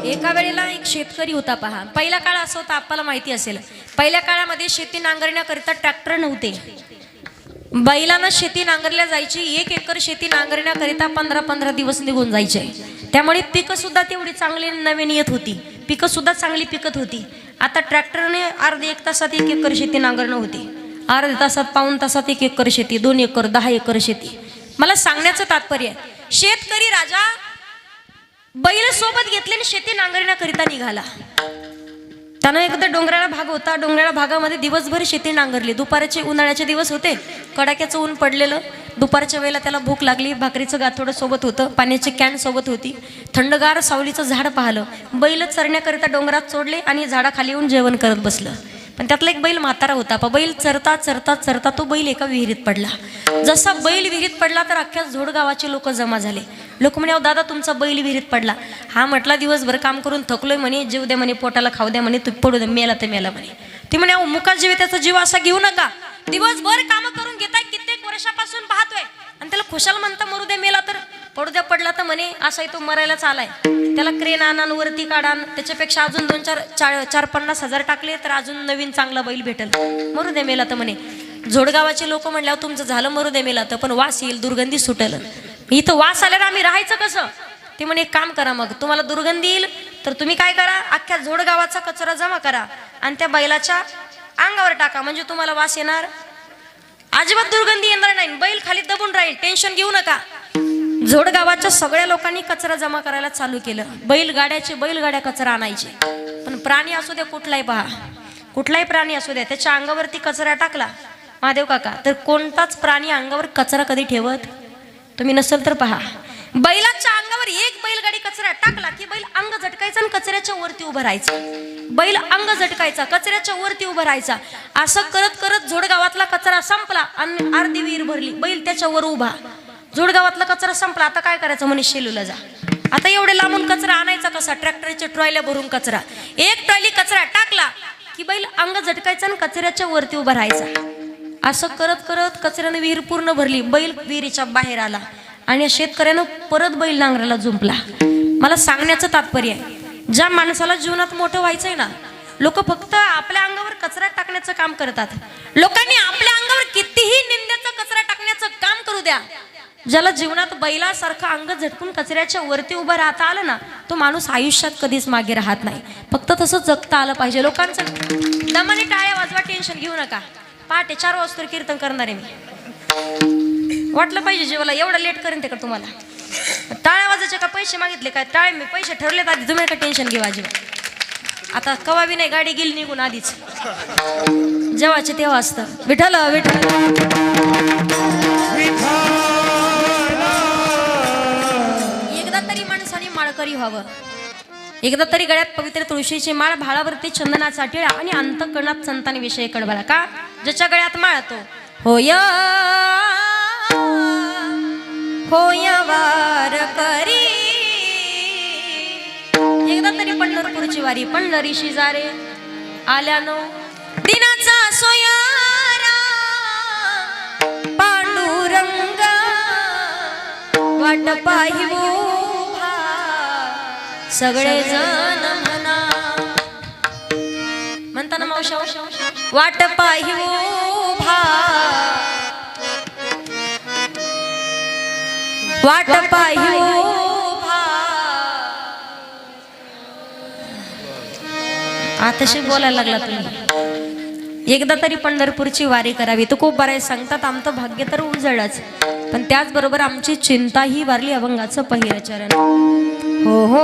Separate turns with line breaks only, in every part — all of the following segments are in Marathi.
एका वेळेला एक शेतकरी होता पहा. पहिला काळ असा होता, आपल्याला माहिती असेल, पहिल्या काळामध्ये शेती नांगरण्याकरिता ट्रॅक्टर नव्हते. बैलांना शेती नांगरल्या जायची. 1 एकर शेती नांगरण्याकरिता 15-15 दिवस निघून जायचे. त्यामुळे पिकं सुद्धा तेवढी चांगली नवीन येत होती, पिकं सुद्धा चांगली पिकत होती. आता ट्रॅक्टरने अर्ध्या 1 तासात 1 एकर शेती नांगरणं होती, अर्ध्या तासात, पाऊण तासात 1 एकर शेती, 2 एकर, 10 एकर शेती. मला सांगण्याचं तात्पर्य, शेतकरी राजा बैल सोबत घेतले आणि शेती नांगरण्याकरिता निघाला. त्यानं एकदा डोंगराळा भाग होता, डोंगराळा भागामध्ये दिवसभर शेती नांगरली. दुपारचे उन्हाळ्याचे दिवस होते, कडाक्याचं ऊन पडलेलं. दुपारच्या वेळेला त्याला भूक लागली, भाकरीचं गाठोडं सोबत होतं, पाण्याची कॅन सोबत होती, थंडगार सावलीचं झाड पाहिलं. बैल चरण्याकरिता डोंगरात सोडले आणि झाडाखाली येऊन जेवण करत बसलं. पण त्यातला एक बैल म्हातारा होता. बैल चरता चरता चरता तो बैल एका विहिरीत पडला. जसा बैल विहिरीत पडला तर अख्ख्या झोडगावाचे लोक जमा झाले. लोक म्हणे, अहो दादा, तुमचा बैल विहिरीत पडला. हा म्हटला, दिवसभर काम करून थकलोय म्हणे, जीव द्या म्हणे, पोटाला खाऊ द्या म्हणे, तू पडू द्या, मेला तर मेला म्हणे. ती म्हणे, अहो मुका जीव त्याचा जीव असा घेऊ नका, दिवसभर काम करून घेताय, कित्येक वर्षापासून पाहतोय, आणि त्याला खुशाल म्हणता मरू द्या, मेला तर पडू द्या, पडला तर म्हणे असाही तो मरायलाच आलाय. त्याला क्रेन आणान, वरती काढान, त्याच्यापेक्षा अजून 2-4-50 हजार टाकले तर अजून नवीन चांगला बैल भेटल, मरू दे मेला तर म्हणे. झोडगावाचे लोक म्हणल्यावर तुमचं झालं मरू दे मेला तर, पण वास येईल, दुर्गंधी सुटेल. इथं वास आल्यावर आम्ही राहायचं कसं? ते म्हणे, एक काम करा, मग तुम्हाला दुर्गंधी येईल तर तुम्ही काय करा, अख्ख्या झोडगावाचा कचरा जमा करा आणि त्या बैलाच्या अंगावर टाका, म्हणजे तुम्हाला वास येणार, अजिबात दुर्गंधी येणार नाही, बैल खाली दबून राहील, टेन्शन घेऊ नका. झोडगावाच्या सगळ्या लोकांनी कचरा जमा करायला चालू केलं. बैलगाड्या कचरा आणायचे. पण प्राणी असू द्या, कुठलाही पहा, कुठलाही प्राणी असू द्या, त्याच्या अंगावरती कचरा टाकला महादेव काका, तर कोणताच प्राणी अंगावर कचरा कधी ठेवत तुम्ही नसेल तर पहा. बैलाच्या अंगावर एक बैलगाडी कचरा टाकला की बैल अंग झटकायचा आणि कचऱ्याच्या वरती उभं राहायचं. बैल अंग झटकायचा, कचऱ्याच्या वरती उभं राहायचा. असं करत करत झोडगावातला कचरा संपला आणि अर्धी विहीर भरली. बैल त्याच्यावर उभा. झोडगावातला कचरा संपला, आता काय करायचं म्हणे, शेलूला जा. आता एवढे लांबून कचरा आणायचा कसा? ट्रॅक्टरच्या ट्रॉयल्या भरून कचरा. एक ट्रॉली कचरा टाकला की बैल अंग झटकायचा आणि कचऱ्याच्या वरती उभा राहायचा. असं करत करत कचऱ्याने विहीर पूर्ण भरली. बैल विहिरीच्या बाहेर आला आणि शेतकऱ्यानं परत बैल नांगराला जुंपला. मला सांगण्याचं तात्पर्य आहे, ज्या माणसाला जीवनात मोठं व्हायचंय ना, लोक फक्त आपल्या अंगावर कचरा टाकण्याचं काम करतात. लोकांनी आपल्या अंगावर कितीही निंद्याचा कचरा टाकण्याचं काम करू द्या, ज्याला जीवनात बैलासारखं अंग झटकून कचऱ्याच्या वरती उभं राहता आलं ना, तो माणूस आयुष्यात कधीच मागे राहत नाही. फक्त तसं जगता आलं पाहिजे. लोकांचं दमाने टाळ्या वाजवा, टेन्शन घेऊ नका. पहाटे 4 वाजता कीर्तन करणार आहे मी. वाटलं पाहिजे जेवायला, एवढं लेट करेन ते का तुम्हाला? टाळ्या वाजायचे का पैसे मागितले काय? टाळे मी पैसे ठरलेत आधी, तुम्ही का टेन्शन घेऊ अजिबात. आता कवा बी नाही, गाडी गेली निघून आधीच. जेवायचे तेव्हा असतं. विठ्ठल विठ्ठल एकदा तरी माणसाने माळकरी व्हावं. एकदा तरी गळ्यात पवित्र तुळशीची माळ, भाळावरती चंदनाचा टिळा आणि अंतःकरणात संतानी विषय कडबला. का? ज्याच्या गळ्यात माळ तो होय होय वार करी. एकदा तरी पंढरपूरची वारी, पंढरी शिजारे आल्यानो दिनाचा सोयारा, पांडुरंग वाट पाहिवो सगळे जण म्हणताना मावशा वाट पाहिवो भा, वाट पाहिवो भा. आताशी बोलायला लागला तुम्ही. एकदा तरी पंढरपूरची वारी करावी. तर खूप बरे सांगतात, आमचं भाग्य तर उजळच, पण त्याचबरोबर आमची चिंता ही वारली अभंगाचं पहिलं चरण. हो हो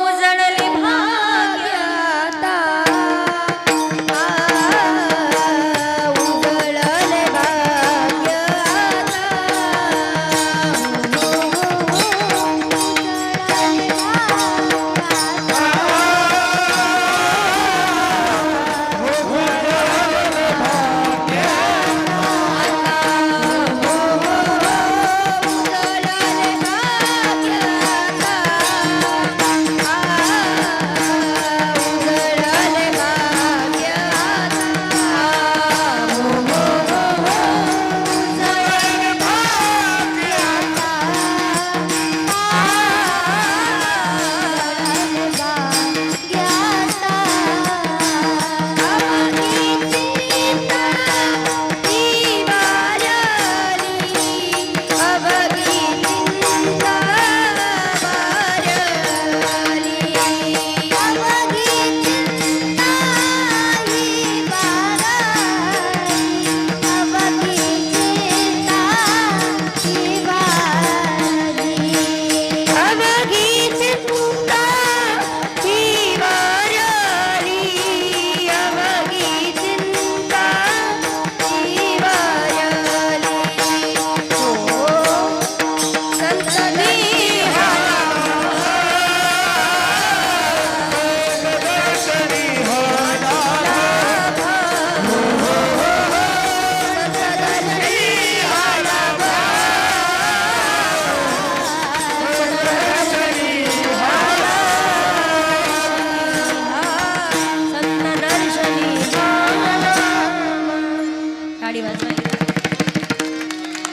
उजळली भाग्यता, उजळले भाग्यता.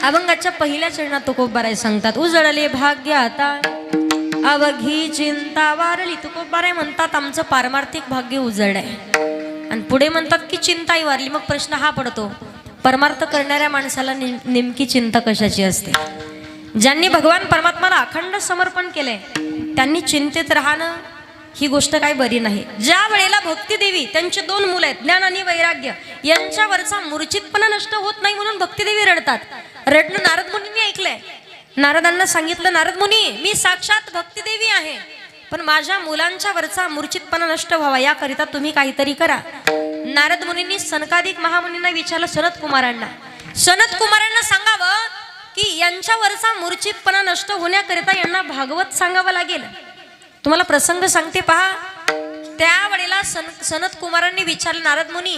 अभंगाच्या पहिल्या चरणात तुकोबाराय सांगतात, उजळले भाग्य आता अवघी चिंता वारली. तुकोबाराय म्हणतात आमचं पारमार्थिक भाग्य उजळलंय. आणि पुढे म्हणतात की चिंताही वारली. मग प्रश्न हा पडतो, परमार्थ करणाऱ्या माणसाला नेमकी चिंता कशाची असते? ज्यांनी भगवान परमात्माला अखंड समर्पण केलंय त्यांनी चिंतेत राहणं ही गोष्ट काही बरी नाही. ज्या वेळेला भक्ती देवी, त्यांचे 2 मुलं आहेत, ज्ञान आणि वैराग्य, यांच्यावरचा मूर्छितपणा नष्ट होत नाही म्हणून भक्तीदेवी रडतात. रडणं नारद मुनींनी ऐकलंय. नारदांना सांगितलं, नारद मुनी मी साक्षात भक्तीदेवी आहे, पण माझ्या मुलांच्या वरचा मूर्छितपणा नष्ट व्हावा याकरिता तुम्ही काहीतरी करा. नारद मुनींनी सनकादिक महामुनींना विचारलं, सनत कुमारांना सांगावं की यांच्यावरचा मूर्छितपणा नष्ट होण्याकरिता यांना भागवत सांगावं लागेल. तुम्हाला प्रसंग सांगते पहा. त्यावेळेला सनत कुमारांनी विचारलं, नारद मुनी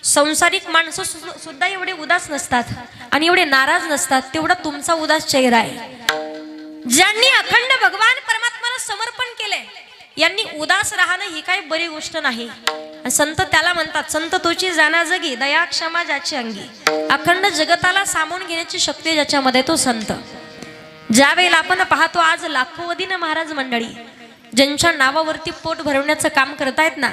संसारिक माणसं सुद्धा एवढे उदास नसतात आणि एवढे नाराज नसतात, तेवढा तुमचा उदास चेहरा आहे. ज्यांनी अखंड भगवान परमात्म्याला समर्पण केले यांनी उदास राहणं ही काही बरी गोष्ट नाही. संत त्याला म्हणतात, संत तोची जाना जगी दया क्षमा ज्याची अंगी. अखंड जगताला सामावून घेण्याची शक्ती ज्याच्यामध्ये तो संत. ज्या वेळेला आपण पाहतो आज लाखोवधीनं महाराज मंडळी ज्यांच्या नावावरती पोट भरवण्याचं काम करतायत ना,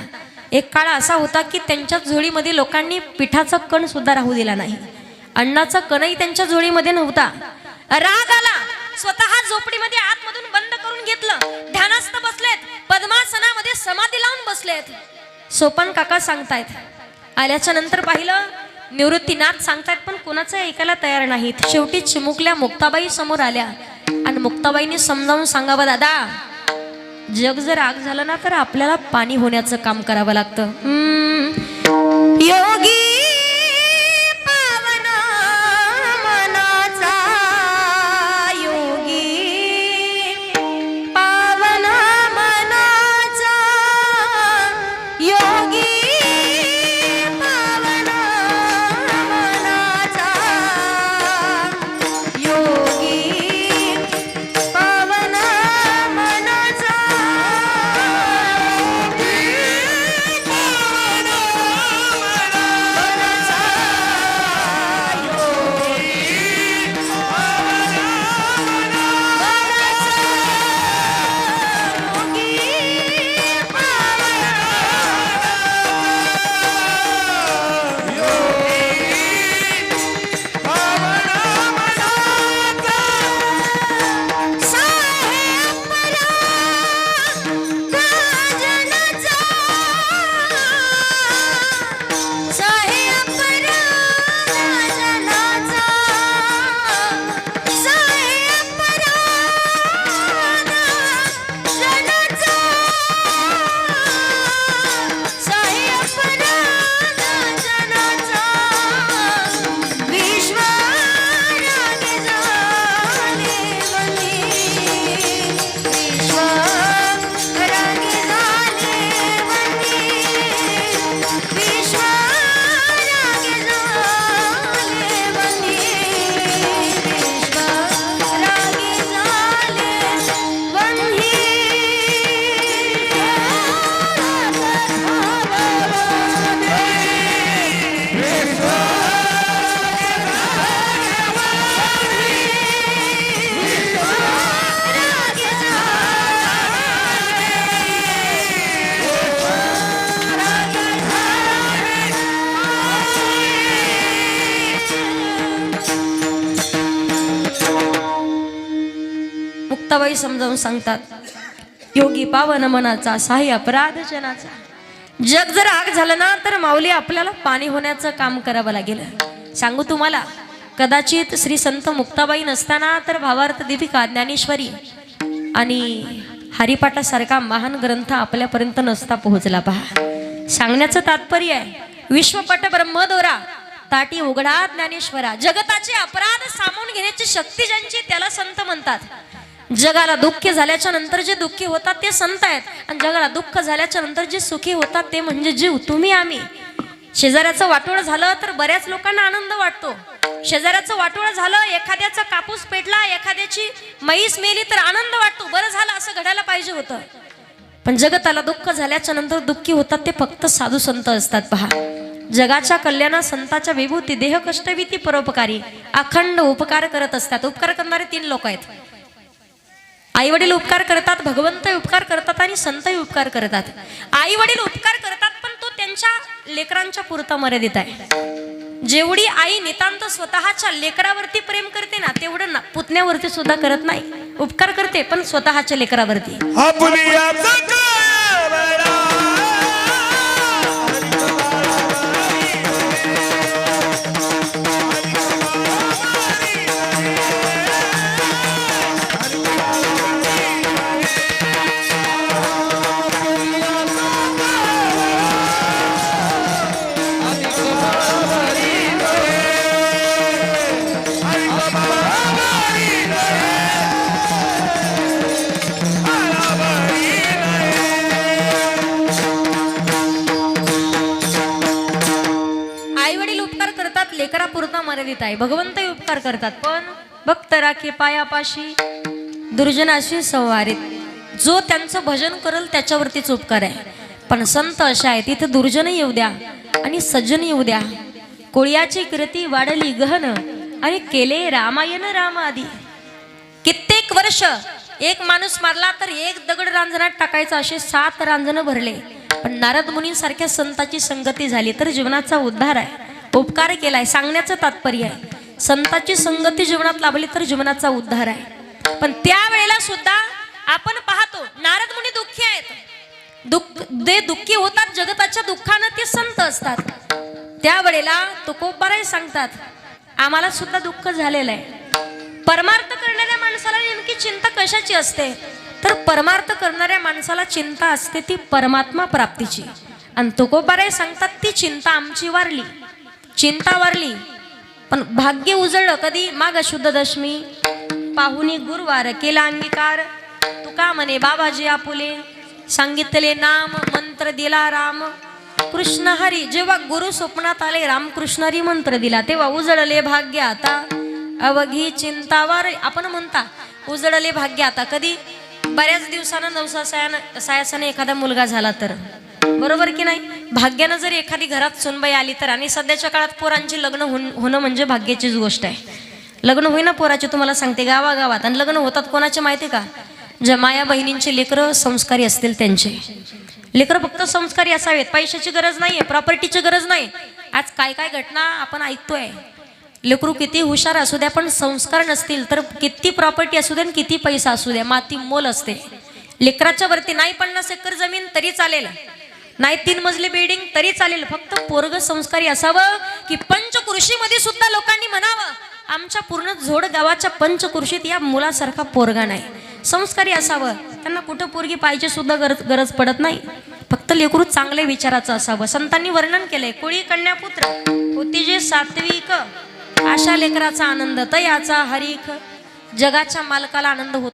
एक काळ असा होता की त्यांच्या झोळीमध्ये लोकांनी पिठाचा कण सुद्धा राहू दिला नाही. अन्नाचा कणही त्यांच्या झोळीमध्ये नव्हता. राग आला, स्वतः झोपडीमध्ये आतमधून बंद करून घेतलं, ध्यानस्थ बसलेत, पद्मासनामध्ये समाधी लावून बसलेत. सोपान काका सांगतायत, आल्याच्या नंतर पाहिलं निवृत्तीनाथ सांगतायत, पण कोणाचं ऐकायला तयार नाहीत. शेवटी चिमुकल्या मुक्ताबाई समोर आल्या आणि मुक्ताबाईंनी समजावून सांगावं, दादा जग जर आग झालं ना तर आपल्याला पाणी होण्याचं काम करावं लागतं. योगी पावन मनाचा, योगी पावन मनाचा, योगी पावन मनाचा, योगी पावन मनाचा. मुक्ताबाई समजावून सांगतात, योगी पावन मनाचा, साही अपराध जनाचा. जग जर आग झालं ना तर माऊली आपल्याला पाणी होण्याचं काम करावं लागेल. सांगू तुम्हाला, कदाचित श्री संत मुक्ताबाई नसताना तर भावार्थ दीपिका, ज्ञानेश्वरी आणि हरिपाठासारखा महान ग्रंथ आपल्यापर्यंत नसता पोहोचला. पहा, सांगण्याचं तात्पर्य आहे, विश्वपट ब्रह्मदोरा ताटी उघडा ज्ञानेश्वरा. जगताचे अपराध सामावून घेण्याची शक्ती ज्यांची त्याला संत म्हणतात. जगाला दुःख झाल्याच्या नंतर जे दुःखी होतात ते संत आहेत, आणि जगाला दुःख झाल्याच्या नंतर जे सुखी होतात ते म्हणजे जीव, तुम्ही आम्ही. शेजाऱ्याचं वाटोळ झालं तर बऱ्याच लोकांना आनंद वाटतो. शेजाऱ्याचं वाटोळ झालं, एखाद्याचा कापूस पेटला, एखाद्याची म्हैस मेली तर आनंद वाटतो, बरं झालं असं घडायला पाहिजे होतं. पण जगताला दुःख झाल्याच्या नंतर दुःखी होतात ते फक्त साधू संत असतात. पहा, जगाच्या कल्याणा संताच्या विभूती देह कष्टविती परोपकारी अखंड उपकार करत असतात. उपकार करणारे 3 लोक आहेत. आई वडील उपकार करतात, भगवंत उपकार करतात आणि संतही उपकार करतात. आई वडील उपकार करतात पण तो त्यांच्या लेकरांच्या पुरता मर्यादित आहे. जेवढी आई नितांत स्वतःच्या लेकरावरती प्रेम करते ना तेवढं पुतण्यावरती सुद्धा करत नाही. उपकार करते पण स्वतःच्या लेकरावरती. लेकरापुरता मर्यादित आहे. भगवंतही उपकार करतात पण भक्त राखे पायापाशी दुर्जनाशी संवारित. जो त्यांचं भजन करेल त्याच्यावरतीच उपकार आहे. पण संत अशा आहेत तिथे दुर्जन येऊ द्या आणि सज्जन येऊ द्या. कोळ्याची कीर्ती वाढली गहन आणि केले रामायण राम आदी. कित्येक वर्ष एक माणूस मारला तर 1 दगड रांजणात टाकायचा असे 7 रांजण भरले. पण नारद मुनींसारख्या संताची संगती झाली तर जीवनाचा उद्धार आहे. उपकार केलाय सांगण्याचं तात्पर्य आहे. संताची संगती जीवनात लाभली तर जीवनाचा उद्धार आहे. पण त्यावेळेला सुद्धा आपण पाहतो नारद मुनी दुःखी आहेत. जे दुःखी होतात जगताच्या दुःखानं ते संत असतात. त्यावेळेला तुकोबाराय सांगतात आम्हाला सुद्धा दुःख झालेलं आहे. परमार्थ करणाऱ्या माणसाला नेमकी चिंता कशाची असते तर परमार्थ करणाऱ्या माणसाला चिंता असते ती परमात्मा प्राप्तीची. आणि तुकोबाराय सांगतात ती चिंता आमची वारली, चिंता वारली पण भाग्य उजळलं कधी. माग शुद्ध दशमी पाहुणी गुरुवार केला अंगीकार. तुका म्हणे बाबाजी आपुले सांगितले नाम मंत्र दिला राम कृष्ण हरी. जेव्हा गुरु स्वप्नात आले रामकृष्ण हरी मंत्र दिला तेव्हा उजळले भाग्य आता अवघी चिंतावार. आपण म्हणता उजळले भाग्य आता कधी बऱ्याच दिवसानं नवसायासाने एखादा मुलगा झाला तर बरोबर की नाही. भाग्यानं जर एखादी घरात सुनबाई आली तर आणि सध्याच्या काळात पोरांची लग्न होणं म्हणजे भाग्याचीच गोष्ट आहे. लग्न होईना पोराचे तुम्हाला सांगते गावागावात. आणि लग्न होतात कोणाचे माहिती का ज्या माया बहिणींचे लेकरं संस्कारी असतील त्यांचे. लेकरं फक्त संस्कारी असावेत. पैशाची गरज नाहीये, प्रॉपर्टीची गरज नाही. आज काय काय घटना आपण ऐकतोय. लेकरू किती हुशार असू द्या पण संस्कार नसतील तर किती प्रॉपर्टी असू द्या किती पैसा असू द्या माती मोल असते. लेकराच्या वरती नाही 50 एकर जमीन तरी चालेल, नाही 3 मजली बिल्डिंग तरी चालेल. फक्त पोरग संस्कारी असावं की पंचकृषीमध्ये सुद्धा लोकांनी म्हणावं आमच्या पूर्ण झोड गावाच्या पंचकृषीत या मुलासारखा पोरगा नाही. संस्कारी असावं. त्यांना कुठं पोरगी पाहिजे सुद्धा गरज पडत नाही. फक्त लेकरू चांगले विचाराचं असावं. संतांनी वर्णन केलंय कोळी कन्यापुत्र होती जे सात्विक अशा लेकराचा आनंद तयाचा हरीख. जगाच्या मालकाला आनंद होतो.